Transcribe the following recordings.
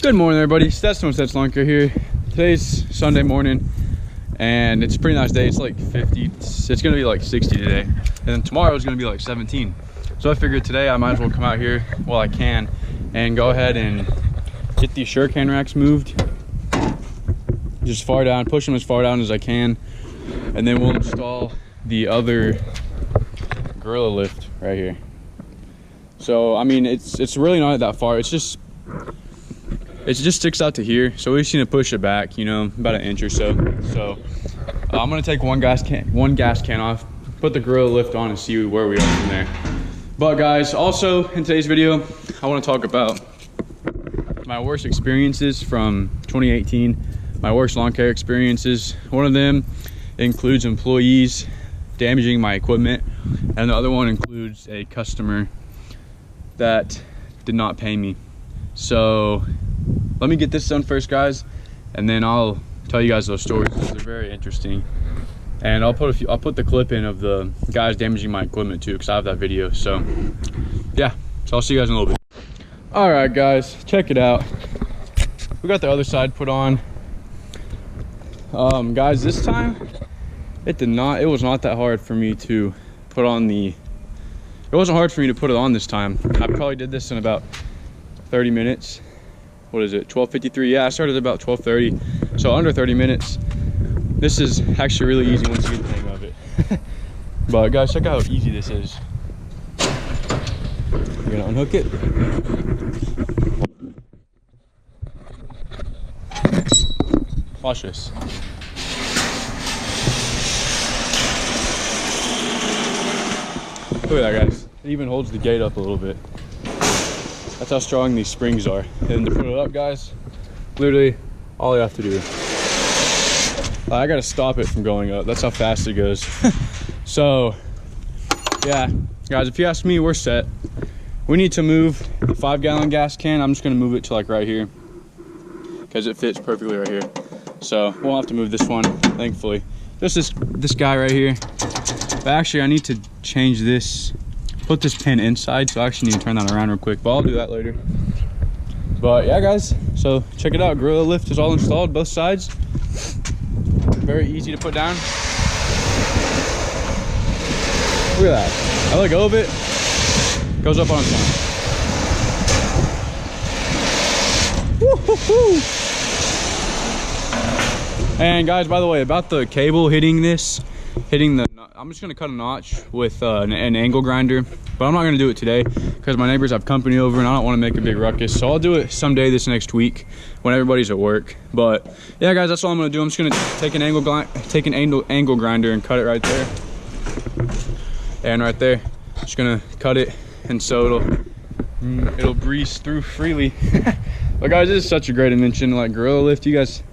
Good morning, everybody. Stats Lawn Care here. Today's Sunday morning, and it's a pretty nice day. It's like 50. It's gonna be like 60 today, and then tomorrow is gonna be like 17. So I figured today I might as well come out here while I can and go ahead and get these Shurcan racks moved. Just far down, push them as far down as I can, and then we'll install the other gorilla lift right here. So I mean, it's really not that far. It just sticks out to here, so we just need to push it back, you know, about an inch or so. So I'm gonna take one gas can off, put the gorilla lift on, and see where we are from there. But guys, also in today's video, I want to talk about my worst experiences from 2018, my worst lawn care experiences. One of them includes employees damaging my equipment, and the other one includes a customer that did not pay me. So let me get this done first, guys, and then I'll tell you guys those stories because they're very interesting. And I'll put the clip in of the guys damaging my equipment too, because I have that video. So yeah, so I'll see you guys in a little bit. All right, guys, check it out. We got the other side put on. Guys, this time it was not that hard for me to put on it wasn't hard for me to put it on this time. I probably did this in about 30 minutes. What is it, 12:53? Yeah, I started about 12:30, so under 30 minutes. This is actually really easy once you get the hang of it. But guys, check out how easy this is. You're gonna unhook it. Watch this. Look at that, guys. It even holds the gate up a little bit. That's how strong these springs are. And to put it up, guys, literally all you have to do. I gotta stop it from going up. That's how fast it goes. So yeah, guys, if you ask me, we're set. We need to move the 5-gallon gas can. I'm just gonna move it to like right here because it fits perfectly right here. So we'll have to move this one, thankfully. Just this guy right here. But actually, I need to change this, put this pin inside, so I actually need to turn that around real quick, but I'll do that later. But yeah, guys, so check it out. Gorilla lift is all installed, both sides. Very easy to put down. Look at that. I let go of it, goes up on its own. Woo-hoo-hoo. And guys, by the way, about the cable hitting the, I'm just gonna cut a notch with an angle grinder, but I'm not gonna do it today because my neighbors have company over and I don't want to make a big ruckus. So I'll do it someday this next week when everybody's at work. But yeah, guys, that's all I'm gonna do. I'm just gonna take an angle grinder and cut it right there and right there. Just gonna cut it, and so it'll breeze through freely. But guys, this is such a great invention, like gorilla lift. You guys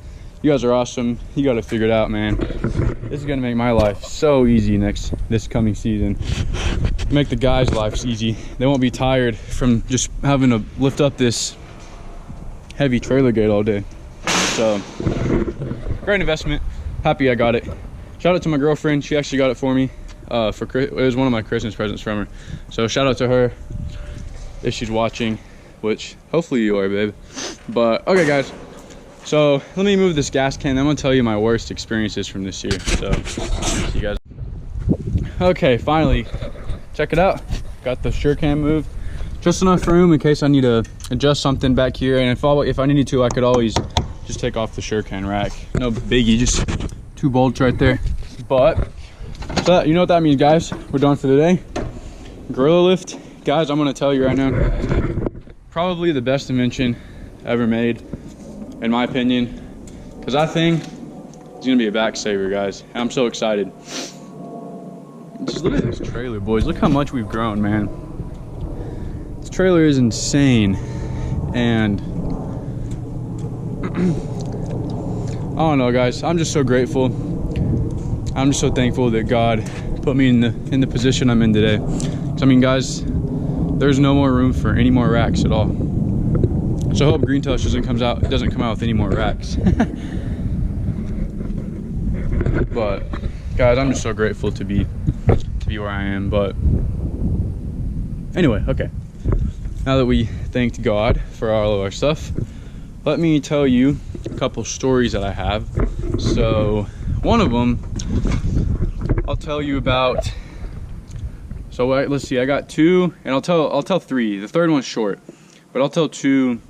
are awesome. You got to figure it out, man. This is gonna make my life so easy this coming season. Make the guys' lives easy. They won't be tired from just having to lift up this heavy trailer gate all day. So great investment. Happy I got it. Shout out to my girlfriend. She actually got it for me. It was one of my Christmas presents from her. So shout out to her if she's watching, which hopefully you are, babe. But okay, guys. So let me move this gas can. I'm gonna tell you my worst experiences from this year. So see you guys. Okay, finally, check it out. Got the Shurcan moved. Just enough room in case I need to adjust something back here. And if I needed to, I could always just take off the Shurcan rack. No biggie, just 2 bolts right there. But so you know what that means, guys. We're done for the day. Gorilla lift, guys. I'm gonna tell you right now, probably the best invention ever made, in my opinion, because I think it's gonna be a back saver, guys. And I'm so excited. Just look at this trailer, boys. Look how much we've grown, man. This trailer is insane. And I don't know, guys. I'm just so grateful. I'm just so thankful that God put me in the position I'm in today. So, I mean, guys, there's no more room for any more racks at all. So I hope Green Touch doesn't come out with any more racks. But guys, I'm just so grateful to be where I am. But anyway, okay. Now that we thanked God for all of our stuff, let me tell you a couple stories that I have. So one of them I'll tell you about. So let's see, I got two, and I'll tell three. The third one's short, but I'll tell two,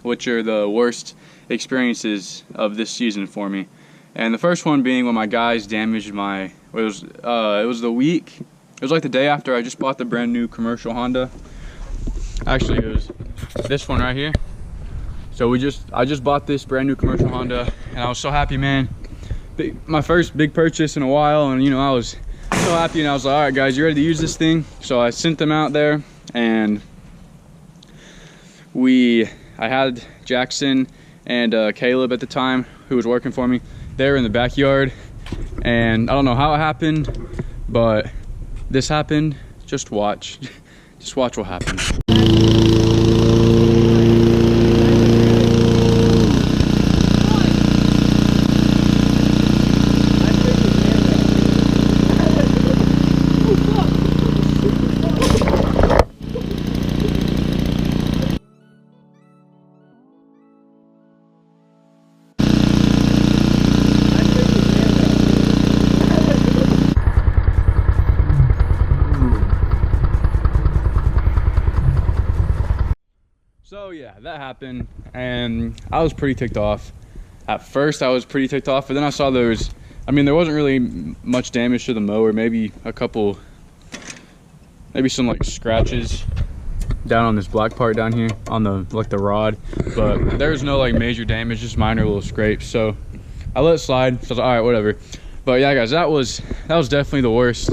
which are the worst experiences of this season for me. And the first one being when my guys damaged my. It was the week. It was like the day after I just bought the brand new commercial Honda. Actually, it was this one right here. So I just bought this brand new commercial Honda, and I was so happy, man. My first big purchase in a while, and you know, I was so happy, and I was like, all right guys, you ready to use this thing? So I sent them out there, and I had Jackson and Caleb at the time, who was working for me. They were in the backyard, and I don't know how it happened, but this happened. Just watch. Just watch what happens. So yeah, that happened, and I was pretty ticked off. At first I was pretty ticked off, but then I saw there wasn't really much damage to the mower, maybe some like scratches down on this black part down here on the rod, but there's no like major damage, just minor little scrapes. So I let it slide. So I was like, all right, whatever. But yeah guys, that was definitely the worst.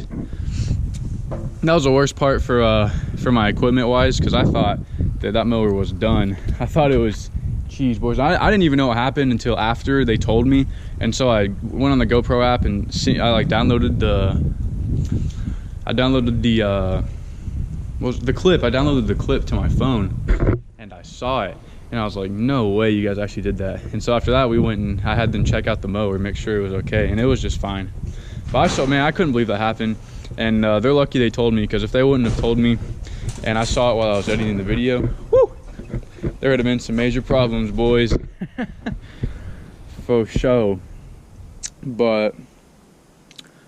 That was the worst part for my equipment wise, because I thought that mower was done. I thought it was, geez boys, I didn't even know what happened until after they told me. And so I went on the GoPro app and I downloaded the clip to my phone, and I saw it, and I was like, no way you guys actually did that. And so after that, we went and I had them check out the mower, make sure it was okay, and it was just fine. But I couldn't believe that happened. And they're lucky they told me, because if they wouldn't have told me and I saw it while I was editing the video, whoo, there would have been some major problems, boys. For sure. But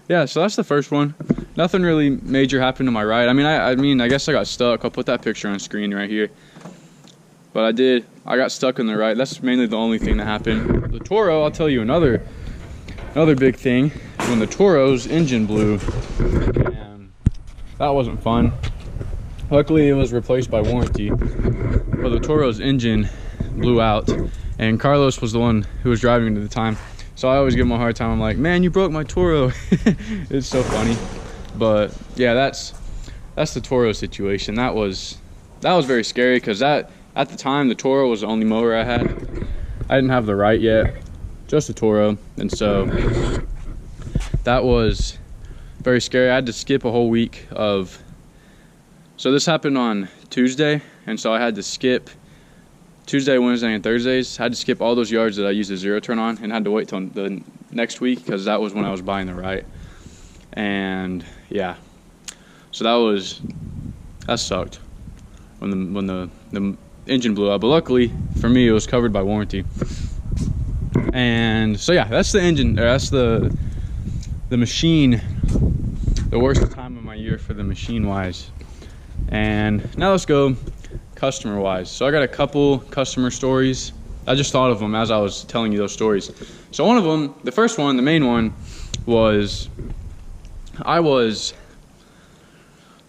yeah, so that's the first one. Nothing really major happened to my right. I guess I got stuck. I'll put that picture on screen right here. But I got stuck in the right. That's mainly the only thing that happened. The Toro, I'll tell you another big thing, when the Toro's engine blew, and that wasn't fun. Luckily it was replaced by warranty, but the Toro's engine blew out, and Carlos was the one who was driving it at the time, so I always give him a hard time. I'm like, man, you broke my Toro. It's so funny. But yeah, that's the Toro situation. That was very scary, because at the time the Toro was the only mower I had. I didn't have the right yet, just a Toro, and so that was very scary. I had to skip a whole week of. So this happened on Tuesday, and so I had to skip Tuesday, Wednesday, and Thursdays. I had to skip all those yards that I used a zero turn on, and had to wait till the next week, because that was when I was buying the right. And yeah, so that sucked when the engine blew out. But luckily for me, it was covered by warranty. And so yeah, that's the engine. That's the machine. The worst time of my year for the machine wise. And now let's go customer wise. So I got a couple customer stories. I just thought of them as I was telling you those stories. So one of them, the first one, the main one, was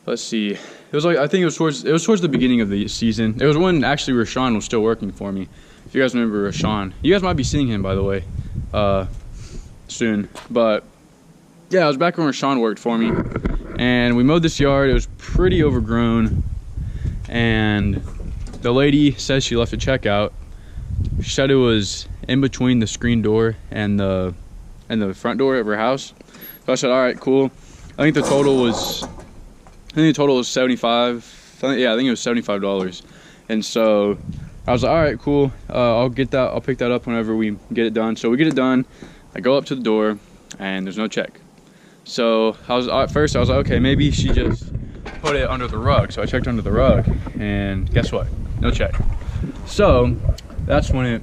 let's see, I think it was towards the beginning of the season. It was when actually Rashawn was still working for me. If you guys remember Rashawn, you guys might be seeing him, by the way, soon. But yeah, I was back when Rashawn worked for me, and we mowed this yard. It was pretty overgrown, and the lady says she left a checkout. She said it was in between the screen door and the front door of her house. So I said, all right, cool. I think the total was 75. Yeah, I think it was $75. And so I was like, all right, cool. I'll pick that up whenever we get it done. So we get it done. I go up to the door, and there's no check. So at first I was like, okay, maybe she just put it under the rug. So I checked under the rug, and guess what? No check. So that's when it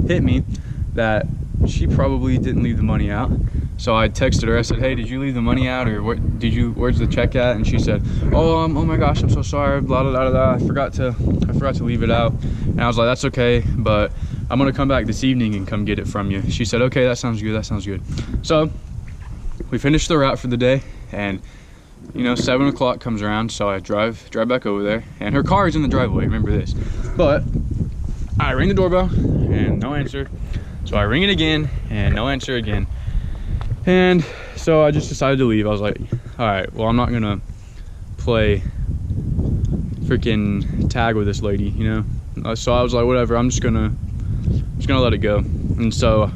hit me that she probably didn't leave the money out. So I texted her. I said, "Hey, did you leave the money out, or where's the check at?" And she said, "Oh my gosh, I'm so sorry. Blah blah blah blah. I forgot to leave it out." And I was like, "That's okay, but I'm gonna come back this evening and come get it from you." She said, "Okay, that sounds good. That sounds good." So we finished the route for the day, and 7 o'clock comes around, so I drive back over there, and her car is in the driveway. Remember this, but I ring the doorbell and no answer. So I ring it again and no answer again. And so I just decided to leave. I was like, all right, well, I'm not gonna play freaking tag with this lady, So I was like, whatever, I'm just gonna let it go. And so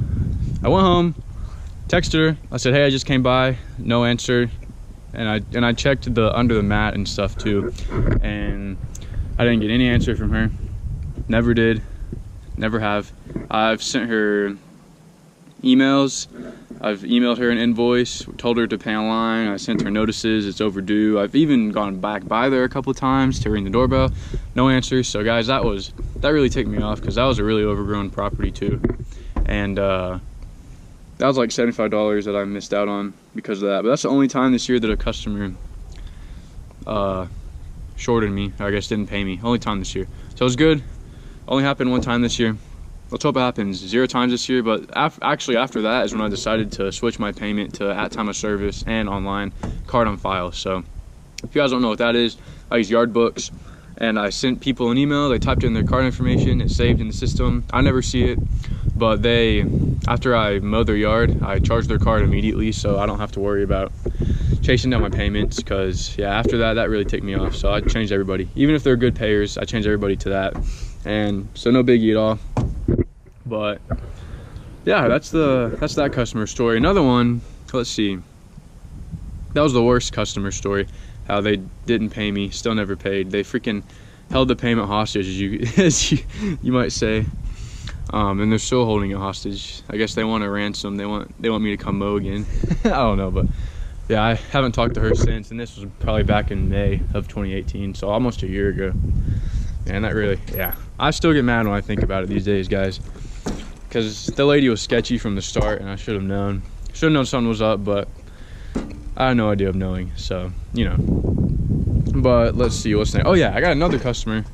I went home, texted her. I said, "Hey, I just came by," no answer. And I checked the under the mat and stuff too, and I didn't get any answer from her. Never did, never have. I've sent her emails. I've emailed her an invoice, told her to pay online. I sent her notices, it's overdue. I've even gone back by there a couple of times to ring the doorbell, no answer. So guys, that really ticked me off, because that was a really overgrown property too. And that was like $75 that I missed out on because of that. But that's the only time this year that a customer shorted me, or I guess didn't pay me. Only time this year. So it was good. Only happened one time this year. Let's hope it happens 0 times this year. But actually after that is when I decided to switch my payment to at time of service and online, card on file. So if you guys don't know what that is, I use Yard Books, and I sent people an email. They typed in their card information. It's saved in the system. I never see it, but after I mow their yard, I charge their card immediately, so I don't have to worry about chasing down my payments. Because yeah, after that really ticked me off. So I changed everybody, even if they're good payers. I changed everybody to that, and so no biggie at all. But yeah, that's that customer story. Another one, let's see, that was the worst customer story. How they didn't pay me, still never paid. They freaking held the payment hostage, as you might say, and they're still holding it hostage. I guess they want a ransom. They want me to come mow again. I don't know, but yeah, I haven't talked to her since, and this was probably back in May of 2018, so almost a year ago. And that really, yeah, I still get mad when I think about it these days, guys, because the lady was sketchy from the start, and I should have known something was up, but I had no idea of knowing. So but let's see what's next. Oh yeah, I got another customer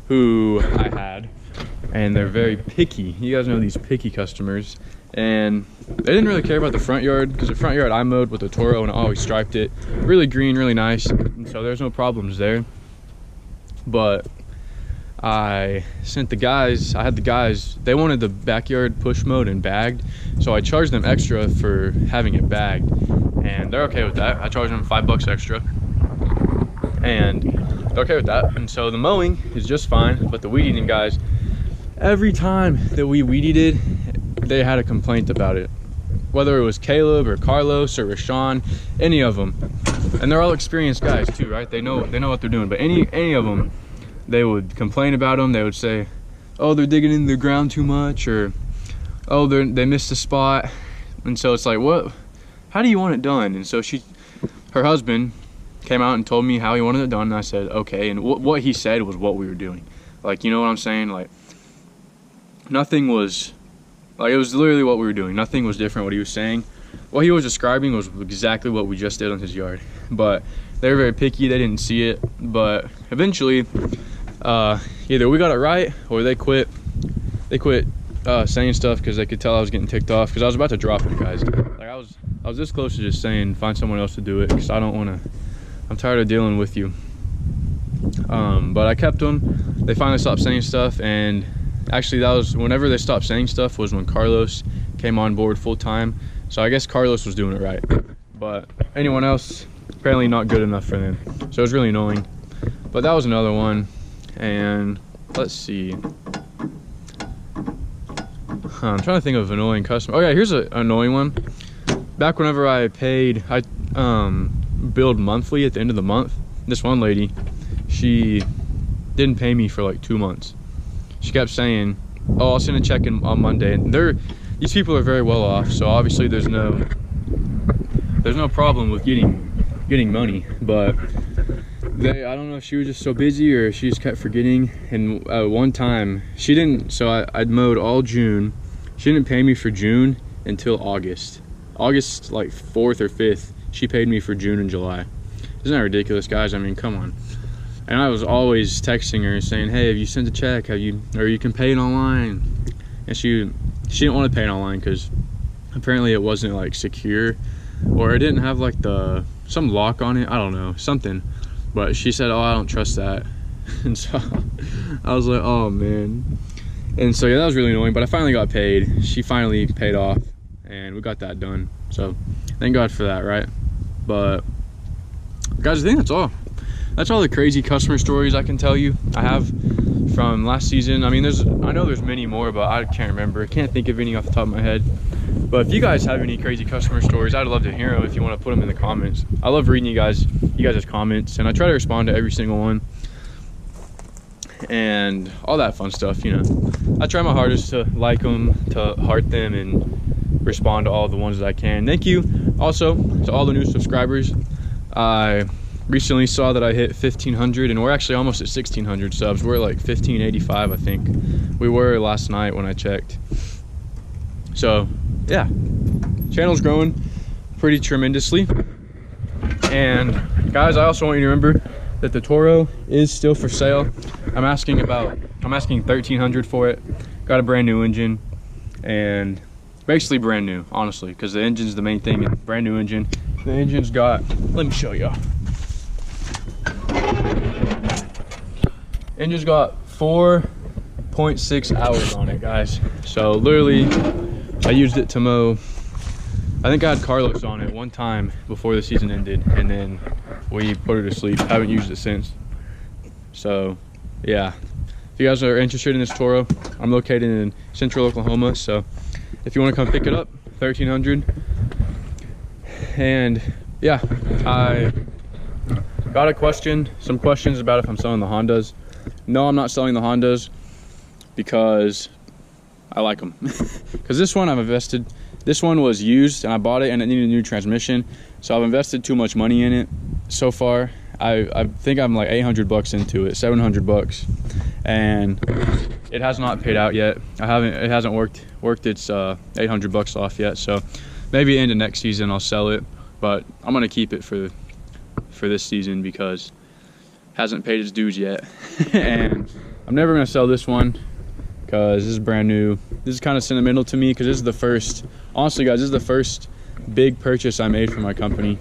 who I had, and they're very picky. You guys know these picky customers, and they didn't really care about the front yard, because the front yard I mowed with a Toro, and I always striped it really green, really nice, and so there's no problems there. But I had the guys, they wanted the backyard push mowed and bagged, so I charged them extra for having it bagged, and they're okay with that. I charged them $5 extra, and they're okay with that. And so the mowing is just fine, but the weed eating guys, every time that we weed eated, they had a complaint about it. Whether it was Caleb or Carlos or Rashawn, any of them, and they're all experienced guys too, right? They know what they're doing. But any of them, they would complain about them. They would say, "Oh, they're digging in the ground too much," or "Oh, they missed a spot." And so it's like, what? How do you want it done? And so her husband came out and told me how he wanted it done, and I said, okay. And what he said was what we were doing. Like, you know what I'm saying? Like, nothing was, like, it was literally what we were doing. Nothing was different. What he was saying, what he was describing was exactly what we just did on his yard. But they were very picky. They didn't see it. But eventually, either we got it right or they quit. They quit saying stuff because they could tell I was getting ticked off, because I was about to drop it, guys. Like, I was this close to just saying find someone else to do it, because I don't want to. I'm tired of dealing with you. But I kept them. They finally stopped saying stuff, and actually that was whenever they stopped saying stuff was when Carlos came on board full time. So I guess Carlos was doing it right, but anyone else apparently not good enough for them. So it was really annoying. But that was another one. And let's see. I'm trying to think of an annoying customer. Oh yeah, here's an annoying one. Back whenever I paid, I billed monthly at the end of the month. This one lady, she didn't pay me for like 2 months. She kept saying, "Oh, I'll send a check in on Monday." And these people are very well off, so obviously there's no problem with getting money. But I don't know if she was just so busy or she just kept forgetting. And one time she didn't, so I'd mowed all June. She didn't pay me for June until August like 4th or 5th. She paid me for June and July. Isn't that ridiculous, guys? I mean, come on. And I was always texting her saying, hey, have you sent a check? Or you can pay it online. And she didn't want to pay it online because apparently it wasn't like secure, or it didn't have like some lock on it. I don't know, something. But she said, oh, I don't trust that. And so I was like, oh man. And so yeah, that was really annoying, but I finally got paid. She finally paid off and we got that done. So thank God for that, right? But guys, I think that's all. That's all the crazy customer stories I can tell you I have from last season. I mean, I know there's many more, but I can't remember. I can't think of any off the top of my head. But if you guys have any crazy customer stories, I'd love to hear them if you want to put them in the comments. I love reading you guys' comments, and I try to respond to every single one and all that fun stuff, you know. I try my hardest to like them, to heart them, and respond to all the ones that I can. Thank you also to all the new subscribers. I recently saw that I hit 1,500, and we're actually almost at 1,600 subs. We're like 1,585, I think. We were last night when I checked. So yeah, channel's growing pretty tremendously. And guys, I also want you to remember that the Toro is still for sale. I'm asking $1,300 for it. Got a brand new engine, and basically brand new, honestly, because the engine's the main thing. And brand new engine. The engine's got, let me show y'all. Engine's got 4.6 hours on it, guys. So literally, I used it to mow. I think I had Carlos on it one time before the season ended, and then we put her to sleep. Haven't used it since. So yeah, if you guys are interested in this Toro, I'm located in Central Oklahoma, so if you want to come pick it up, $1,300. And yeah, I got some questions about if I'm selling the Hondas. No, I'm not selling the Hondas because I like them. Because this one I've invested, this one was used and I bought it and it needed a new transmission, so I've invested too much money in it so far. I think I'm like 800 bucks into it, 700 bucks, and it has not paid out yet. It hasn't worked its 800 bucks off yet, so maybe into next season I'll sell it, but I'm gonna keep it for this season because it hasn't paid its dues yet. And I'm never gonna sell this one because this is brand new. This is kind of sentimental to me because this is the first, honestly guys, this is the first big purchase I made for my company.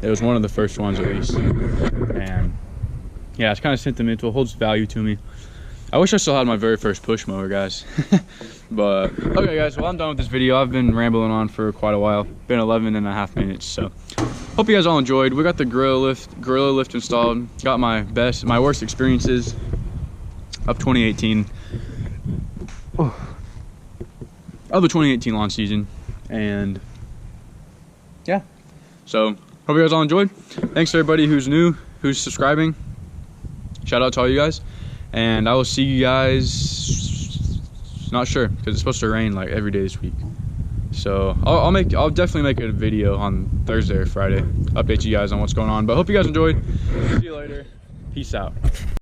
It was one of the first ones at least, and yeah, it's kind of sentimental, holds value to me. I wish I still had my very first push mower, guys. But okay guys, well, I'm done with this video. I've been rambling on for quite a while, been 11.5 minutes, so hope you guys all enjoyed. We got the Gorilla Lift installed, got my worst experiences of 2018 of the 2018 lawn season, and yeah, so hope you guys all enjoyed. Thanks to everybody who's new, who's subscribing. Shout out to all you guys, and I will see you guys, not sure, because it's supposed to rain like every day this week. So I'll definitely make a video on Thursday or Friday, update you guys on what's going on. But hope you guys enjoyed. See you later. Peace out.